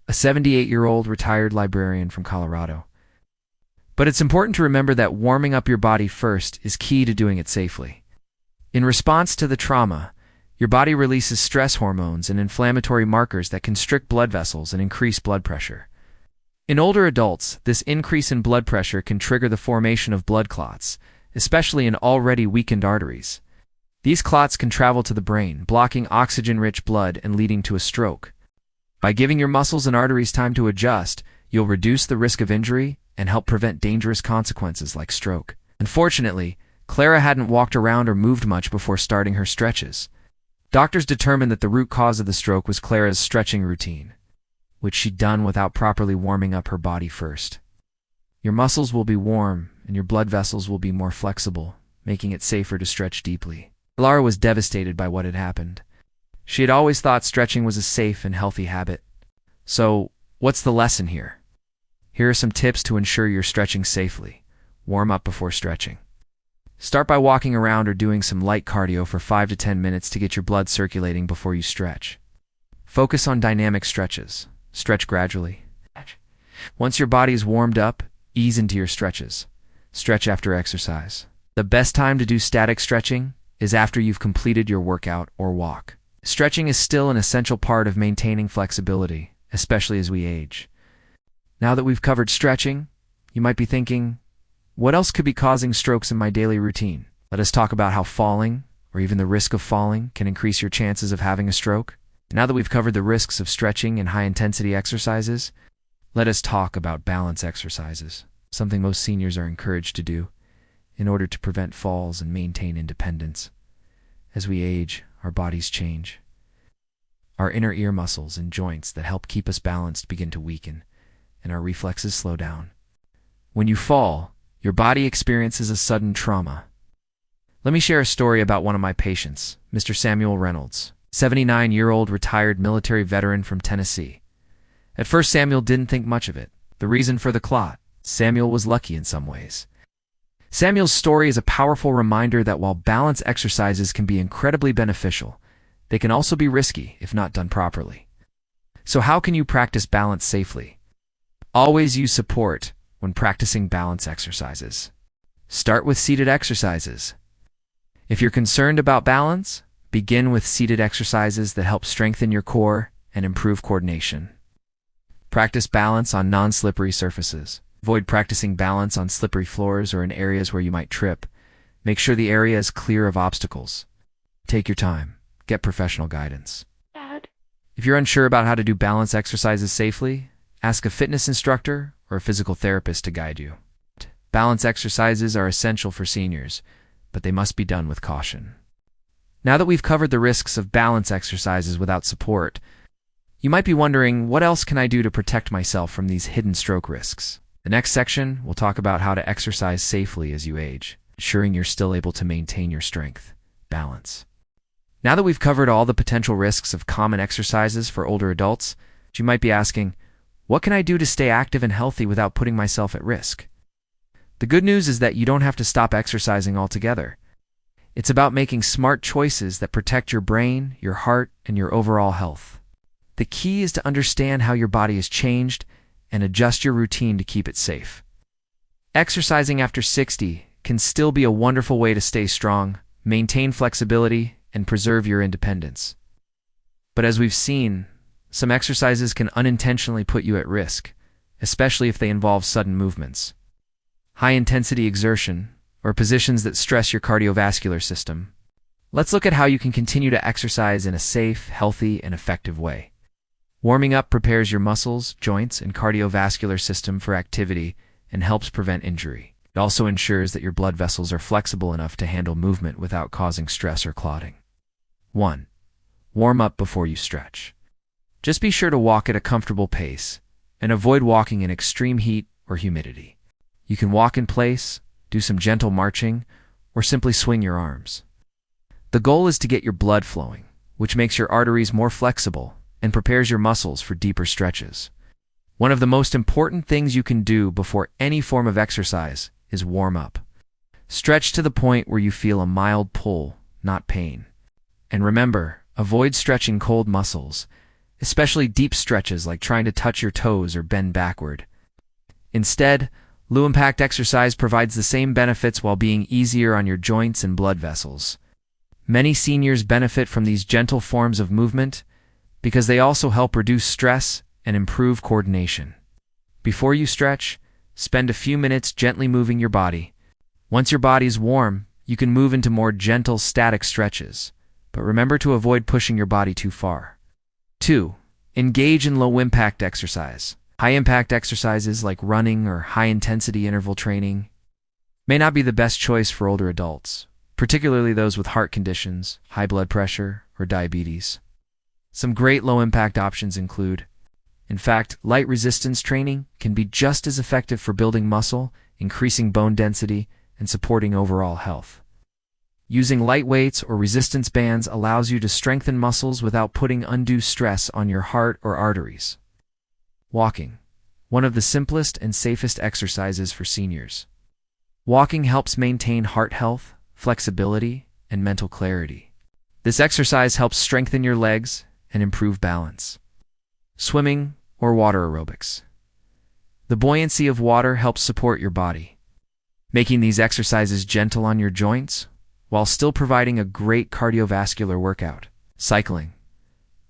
a 78-year-old retired librarian from Colorado. But it's important to remember that warming up your body first is key to doing it safely. In response to the trauma, your body releases stress hormones and inflammatory markers that constrict blood vessels and increase blood pressure. In older adults, this increase in blood pressure can trigger the formation of blood clots, especially in already weakened arteries. These clots can travel to the brain, blocking oxygen-rich blood and leading to a stroke. By giving your muscles and arteries time to adjust, you'll reduce the risk of injury and help prevent dangerous consequences like stroke. Unfortunately, Clara hadn't walked around or moved much before starting her stretches. Doctors determined that the root cause of the stroke was Clara's stretching routine, which she'd done without properly warming up her body first. Your muscles will be warm, and your blood vessels will be more flexible, making it safer to stretch deeply. Clara was devastated by what had happened. She had always thought stretching was a safe and healthy habit. So, what's the lesson here? Here are some tips to ensure you're stretching safely. Warm up before stretching. Start by walking around or doing some light cardio for 5 to 10 minutes to get your blood circulating before you stretch. Focus on dynamic stretches. Stretch gradually. Once your body is warmed up, ease into your stretches. Stretch after exercise. The best time to do static stretching is after you've completed your workout or walk. Stretching is still an essential part of maintaining flexibility, especially as we age. Now that we've covered stretching, you might be thinking, what else could be causing strokes in my daily routine? Let us talk about how falling, or even the risk of falling, can increase your chances of having a stroke. Now that we've covered the risks of stretching and high-intensity exercises, let us talk about balance exercises, something most seniors are encouraged to do in order to prevent falls and maintain independence. As we age, our bodies change. Our inner ear muscles and joints that help keep us balanced begin to weaken, and our reflexes slow down. When you fall, your body experiences a sudden trauma. Let me share a story about one of my patients, Mr. Samuel Reynolds, 79-year-old retired military veteran from Tennessee. At first, Samuel didn't think much of it. The reason for the clot: Samuel was lucky in some ways. Samuel's story is a powerful reminder that while balance exercises can be incredibly beneficial, they can also be risky if not done properly. So how can you practice balance safely? Always use support when practicing balance exercises. Start with seated exercises. If you're concerned about balance, begin with seated exercises that help strengthen your core and improve coordination. Practice balance on non-slippery surfaces. Avoid practicing balance on slippery floors or in areas where you might trip. Make sure the area is clear of obstacles. Take your time. get professional guidance.
Dad.
If you're unsure about how to do balance exercises safely, ask a fitness instructor or a physical therapist to guide you. Balance exercises are essential for seniors, but they must be done with caution. Now that we've covered the risks of balance exercises without support, you might be wondering, what else can I do to protect myself from these hidden stroke risks? The next section, we'll talk about how to exercise safely as you age, ensuring you're still able to maintain your strength, balance. Now that we've covered all the potential risks of common exercises for older adults, you might be asking, what can I do to stay active and healthy without putting myself at risk? The good news is that you don't have to stop exercising altogether. It's about making smart choices that protect your brain, your heart, and your overall health. The key is to understand how your body has changed and adjust your routine to keep it safe. Exercising after 60 can still be a wonderful way to stay strong, maintain flexibility, and preserve your independence. But as we've seen, some exercises can unintentionally put you at risk, especially if they involve sudden movements, high-intensity exertion, or positions that stress your cardiovascular system. Let's look at how you can continue to exercise in a safe, healthy, and effective way. Warming up prepares your muscles, joints, and cardiovascular system for activity and helps prevent injury. It also ensures that your blood vessels are flexible enough to handle movement without causing stress or clotting. 1. Warm up before you stretch. Just be sure to walk at a comfortable pace and avoid walking in extreme heat or humidity. You can walk in place, do some gentle marching, or simply swing your arms. The goal is to get your blood flowing, which makes your arteries more flexible and prepares your muscles for deeper stretches. One of the most important things you can do before any form of exercise is warm up. Stretch to the point where you feel a mild pull, not pain. And remember, avoid stretching cold muscles, especially deep stretches like trying to touch your toes or bend backward. Instead, low-impact exercise provides the same benefits while being easier on your joints and blood vessels. Many seniors benefit from these gentle forms of movement because they also help reduce stress and improve coordination. Before you stretch, spend a few minutes gently moving your body. Once your body's warm, you can move into more gentle, static stretches, but remember to avoid pushing your body too far. 2. Engage in low-impact exercise. High-impact exercises like running or high-intensity interval training may not be the best choice for older adults, particularly those with heart conditions, high blood pressure, or diabetes. Some great low-impact options include, in fact, light resistance training can be just as effective for building muscle, increasing bone density, and supporting overall health. Using light weights or resistance bands allows you to strengthen muscles without putting undue stress on your heart or arteries. Walking, one of the simplest and safest exercises for seniors. Walking helps maintain heart health, flexibility, and mental clarity. This exercise helps strengthen your legs and improve balance. Swimming or water aerobics. The buoyancy of water helps support your body, making these exercises gentle on your joints while still providing a great cardiovascular workout. Cycling.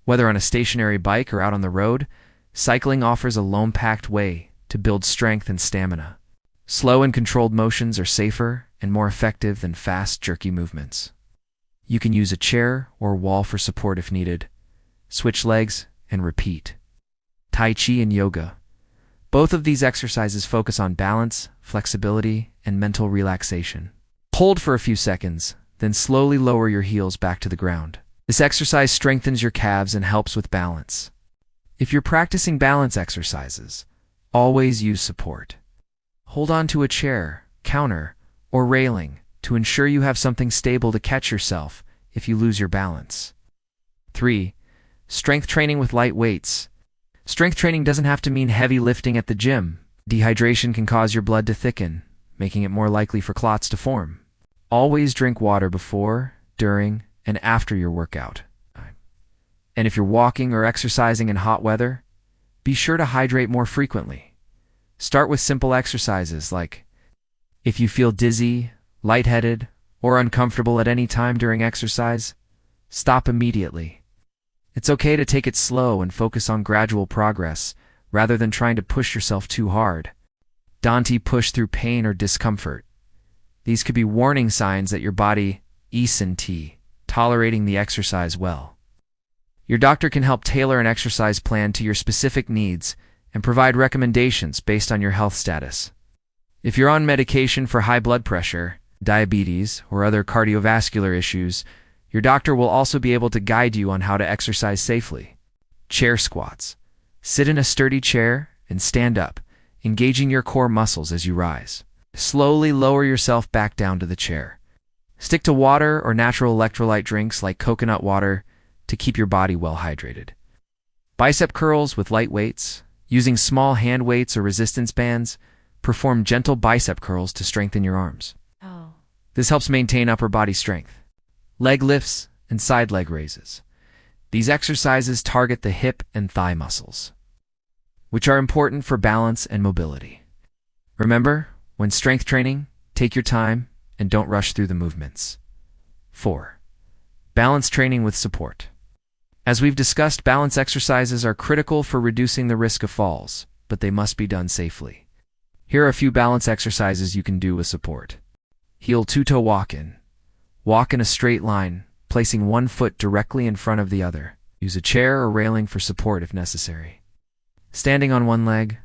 Whether on a stationary bike or out on the road, cycling offers a low-impact way to build strength and stamina. Slow and controlled motions are safer and more effective than fast, jerky movements. You can use a chair or wall for support if needed. Switch legs and repeat. Tai Chi and yoga. Both of these exercises focus on balance, flexibility, and mental relaxation. Hold for a few seconds, then slowly lower your heels back to the ground. This exercise strengthens your calves and helps with balance. If you're practicing balance exercises, always use support. Hold on to a chair, counter, or railing to ensure you have something stable to catch yourself if you lose your balance. 3. Strength training with light weights. Strength training doesn't have to mean heavy lifting at the gym. Dehydration can cause your blood to thicken, making it more likely for clots to form. Always drink water before, during, and after your workout. And if you're walking or exercising in hot weather, be sure to hydrate more frequently. Start with simple exercises like, if you feel dizzy, lightheaded, or uncomfortable at any time during exercise, stop immediately. It's okay to take it slow and focus on gradual progress rather than trying to push yourself too hard. Don't push through pain or discomfort. These could be warning signs that your body isn't tolerating the exercise well. Your doctor can help tailor an exercise plan to your specific needs and provide recommendations based on your health status. If you're on medication for high blood pressure, diabetes, or other cardiovascular issues, your doctor will also be able to guide you on how to exercise safely. Chair squats. Sit in a sturdy chair and stand up, engaging your core muscles as you rise. Slowly lower yourself back down to the chair. Stick to water or natural electrolyte drinks like coconut water to keep your body well hydrated. Bicep curls with light weights. Using small hand weights or resistance bands, perform gentle bicep curls to strengthen your arms. This helps maintain upper body strength. Leg lifts and side leg raises. These exercises target the hip and thigh muscles, which are important for balance and mobility. Remember, when strength training, take your time and don't rush through the movements. 4. Balance training with support. As we've discussed, balance exercises are critical for reducing the risk of falls, but they must be done safely. Here are a few balance exercises you can do with support. Heel two-toe walk-in. Walk in a straight line, placing one foot directly in front of the other. Use a chair or railing for support if necessary. Standing on one leg,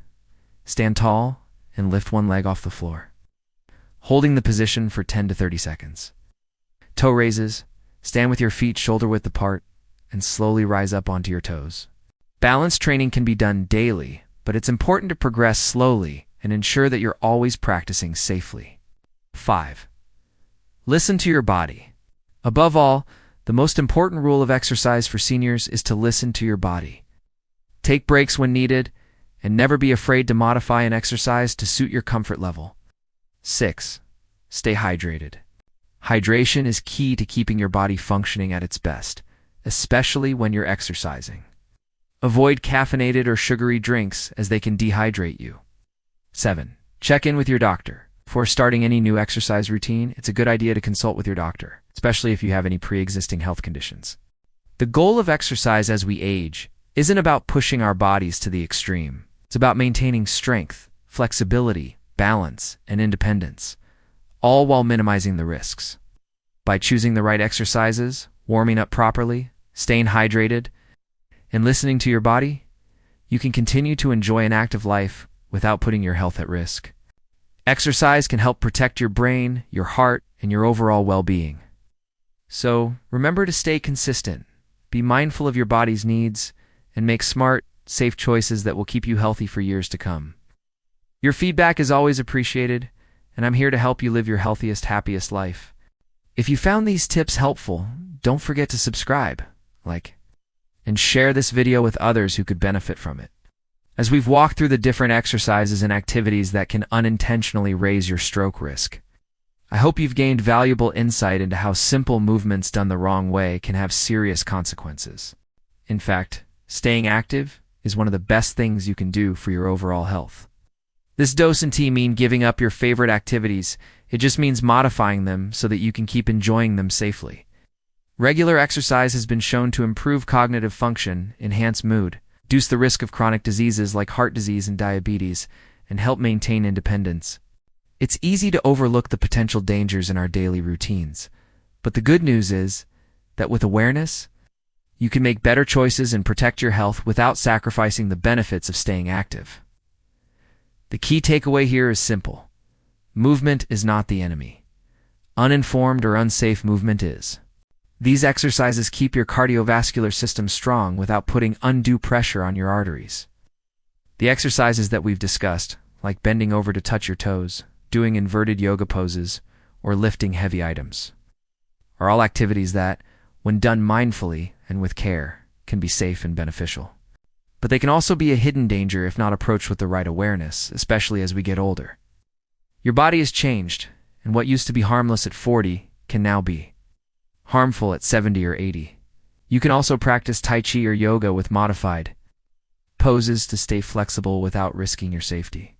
stand tall and lift one leg off the floor, holding the position for 10 to 30 seconds. Toe raises. Stand with your feet shoulder-width apart and slowly rise up onto your toes. Balance training can be done daily, but it's important to progress slowly and ensure that you're always practicing safely. 5. Listen to your body. Above all, the most important rule of exercise for seniors is to listen to your body. Take breaks when needed, and never be afraid to modify an exercise to suit your comfort level. 6. Stay hydrated. Hydration is key to keeping your body functioning at its best, especially when you're exercising. Avoid caffeinated or sugary drinks as they can dehydrate you. 7. Check in with your doctor. Before starting any new exercise routine, it's a good idea to consult with your doctor, especially if you have any pre-existing health conditions. The goal of exercise as we age isn't about pushing our bodies to the extreme. It's about maintaining strength, flexibility, balance, and independence, all while minimizing the risks. By choosing the right exercises, warming up properly, staying hydrated, and listening to your body, you can continue to enjoy an active life without putting your health at risk. Exercise can help protect your brain, your heart, and your overall well-being. So, remember to stay consistent, be mindful of your body's needs, and make smart, safe choices that will keep you healthy for years to come. Your feedback is always appreciated, and I'm here to help you live your healthiest, happiest life. If you found these tips helpful, don't forget to subscribe, like, and share this video with others who could benefit from it. As we've walked through the different exercises and activities that can unintentionally raise your stroke risk, I hope you've gained valuable insight into how simple movements done the wrong way can have serious consequences. In fact, staying active is one of the best things you can do for your overall health. This doesn't mean giving up your favorite activities, it just means modifying them so that you can keep enjoying them safely. Regular exercise has been shown to improve cognitive function, enhance mood, reduce the risk of chronic diseases like heart disease and diabetes, and help maintain independence. It's easy to overlook the potential dangers in our daily routines, but the good news is that with awareness, you can make better choices and protect your health without sacrificing the benefits of staying active. The key takeaway here is simple. Movement is not the enemy. Uninformed or unsafe movement is. These exercises keep your cardiovascular system strong without putting undue pressure on your arteries. The exercises that we've discussed, like bending over to touch your toes, doing inverted yoga poses, or lifting heavy items, are all activities that, when done mindfully and with care, can be safe and beneficial. But they can also be a hidden danger if not approached with the right awareness, especially as we get older. Your body has changed, and what used to be harmless at 40 can now be harmful at 70 or 80. You can also practice Tai Chi or yoga with modified poses to stay flexible without risking your safety.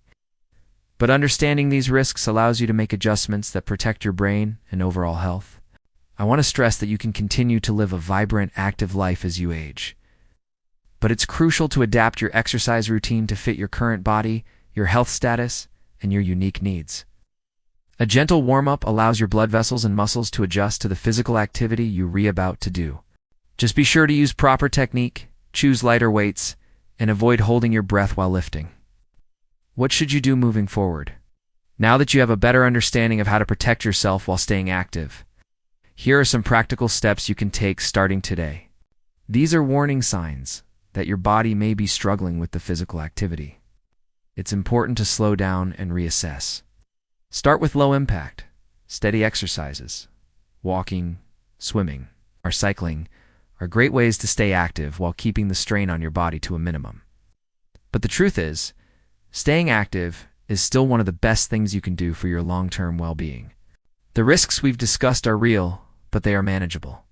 But understanding these risks allows you to make adjustments that protect your brain and overall health. I want to stress that you can continue to live a vibrant, active life as you age. But it's crucial to adapt your exercise routine to fit your current body, your health status, and your unique needs. A gentle warm-up allows your blood vessels and muscles to adjust to the physical activity you're about to do. Just be sure to use proper technique, choose lighter weights, and avoid holding your breath while lifting. What should you do moving forward? Now that you have a better understanding of how to protect yourself while staying active, here are some practical steps you can take starting today. These are warning signs that your body may be struggling with the physical activity. It's important to slow down and reassess. Start with low impact, steady exercises. Walking, swimming, or cycling are great ways to stay active while keeping the strain on your body to a minimum. But the truth is, staying active is still one of the best things you can do for your long-term well-being. The risks we've discussed are real, but they are manageable.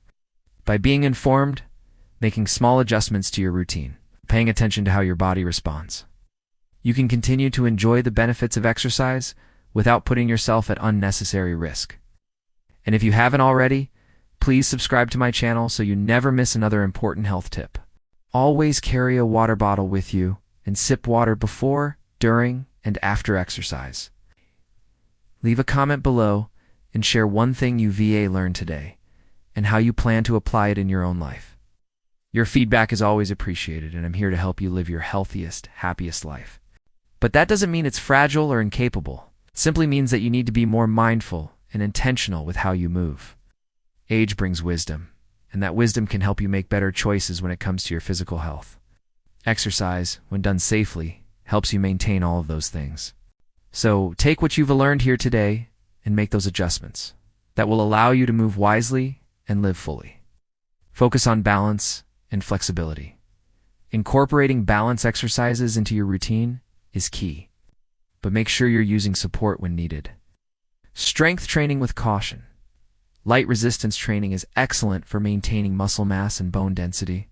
By being informed, making small adjustments to your routine, paying attention to how your body responds, you can continue to enjoy the benefits of exercise without putting yourself at unnecessary risk. And if you haven't already, please subscribe to my channel so you never miss another important health tip. Always carry a water bottle with you and sip water before, during, and after exercise. Leave a comment below and share one thing you learned today and how you plan to apply it in your own life. Your feedback is always appreciated, and I'm here to help you live your healthiest, happiest life. But that doesn't mean it's fragile or incapable. It simply means that you need to be more mindful and intentional with how you move. Age brings wisdom, and that wisdom can help you make better choices when it comes to your physical health. Exercise, when done safely, helps you maintain all of those things. So take what you've learned here today and make those adjustments that will allow you to move wisely and live fully. Focus on balance and flexibility. Incorporating balance exercises into your routine is key, but make sure you're using support when needed. Strength training with caution. Light resistance training is excellent for maintaining muscle mass and bone density.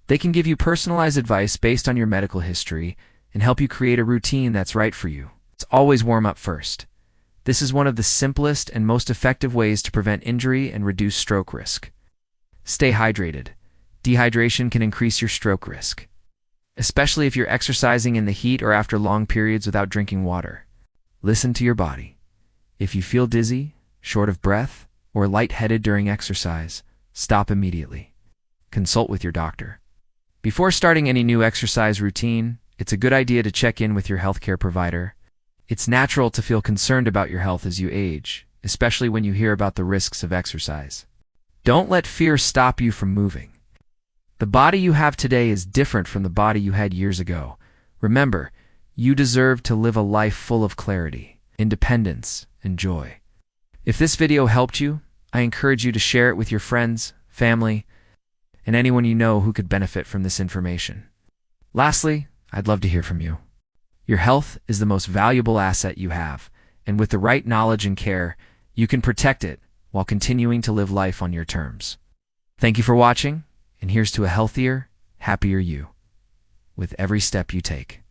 They can give you personalized advice based on your medical history and help you create a routine that's right for you. It's always warm up first. This is one of the simplest and most effective ways to prevent injury and reduce stroke risk. Stay hydrated. Dehydration can increase your stroke risk, especially if you're exercising in the heat or after long periods without drinking water. Listen to your body. If you feel dizzy, short of breath, or lightheaded during exercise, stop immediately. Consult with your doctor. Before starting any new exercise routine, it's a good idea to check in with your healthcare provider. It's natural to feel concerned about your health as you age, especially when you hear about the risks of exercise. Don't let fear stop you from moving. The body you have today is different from the body you had years ago. Remember, you deserve to live a life full of clarity, independence, and joy. If this video helped you, I encourage you to share it with your friends, family, and anyone you know who could benefit from this information. Lastly, I'd love to hear from you. Your health is the most valuable asset you have, and with the right knowledge and care, you can protect it while continuing to live life on your terms. Thank you for watching, and here's to a healthier, happier you with every step you take.